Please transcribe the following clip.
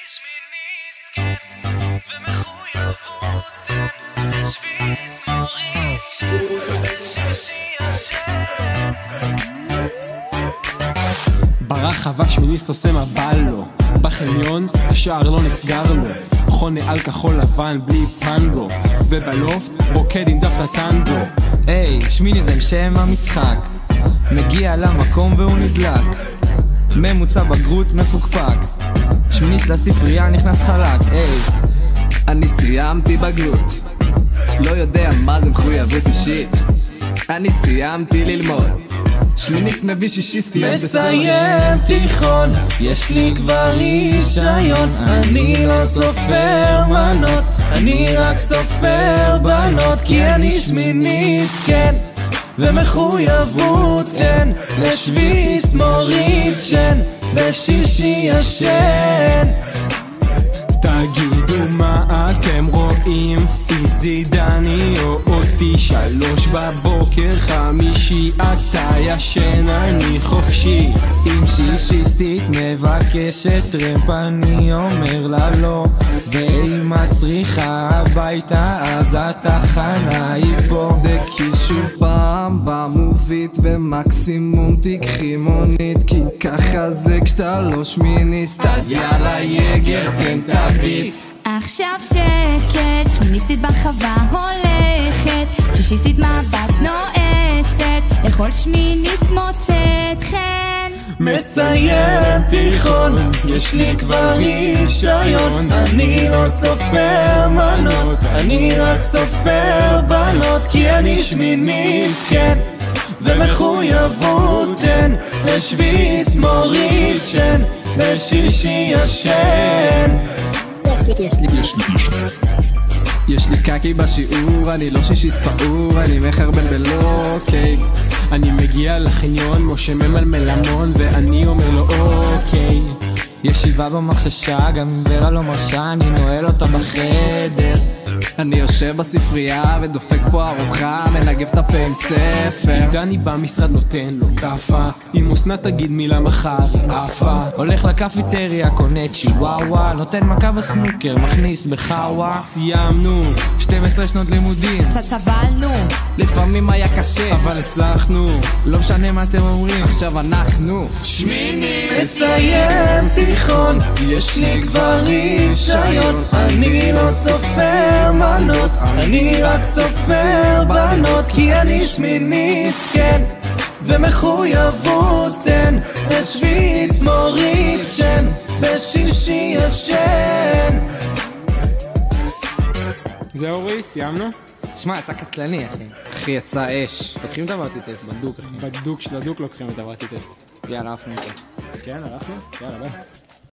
שמיניסט, כן, ומחויבות אין, לשביסט מוריד שבשישי ישן. ברחבה שמיניסט עושה מה בא לו, בחניון השער לא נסגר לו, חונה על כחול לבן בלי פנגו, ובלופט רוקד עם דף לטנגו. היי, שמיניזם שם המשחק, מגיע למקום והוא נדלק, ממוצע בגרות מפוקפק, שמיניסט לספרייה נכנס חלק. היי, אני סיימתי בגרות, לא יודע מה זה מחויבות אישית, אני סיימתי ללמוד, שמיניסט מביא שישיסטיות מסיים תיכון, יש לי כבר רישיון, אני לא סופר מנות, אני רק סופר בנות, כי אני שמיניסט, כן, ומחויבות אין, לשביסט מוריד שן, בשישי ישן. תגידו מה אתם רואים, איזי דני או אותי, 3 בבוקר חמישי, אתה ישן אני חופשי. אם שישיסטית מבקשת רמפ אני אומר לה לא, ואם את צריכה הביתה אז התחנה היא פה. דקי שוב פעם במובית ומקסימום תקחי מונית, כי ככה זה כשאתה לא שמיניסט, אז יאללה יגר תן תביט. עכשיו שקט, שמיניסטית ברחבה הולכת, שישיסטית מבט נועצת, לכל שמיניסט מוצאת חן. מסיים תיכון, יש לי כבר רישיון, אני לא סופר מנות, אני רק סופר בנות, כי אני שמיניסט, כן, ומחויבות אין, לשביסט מוריד שן, בשישי ישן. יש לי קקי בשיעור, אני לא שישיסט פעור, אני מחרבן בלא אוקיי. אני מגיע לחניון, משה ממלמל המון ואני אומר לו אוקיי. ישיבה במחששה, גם אם ורה לא מרשה, אני נועל אותה בחדר. אני יושב בספרייה ודופק פה ארוחה, מנגב את הפה עם ספר. דני במשרד נותן לו קפה, אם אסנת תגיד מילה מחר היא עפה. הולך לקפיטריה, קונה צ'יוואווה, נותן מכה בסנוקר, מכניס בחאווה. סיימנו 12 שנות לימודים, קצת סבלנו, לפעמים היה קשה, אבל הצלחנו, לא משנה מה אתם אומרים, עכשיו אנחנו מסיים תיכון, יש לי כבר רישיון, אני לא סופר מנות, אני רק סופר בנות, כי אני שמיניסט, כן, ומחויבות אין, לשביסט מוריד שן, בשישי ישן. זהו אורי, סיימנו? שמע, יצא קטלני אחי. אחי יצא אש. לוקחים את הוואטי טסט, בדוק אחי. בדוק של הדוק לוקחים את הוואטי טסט. יאללה, עפנו אותו. כן, הלכנו? יאללה ביי.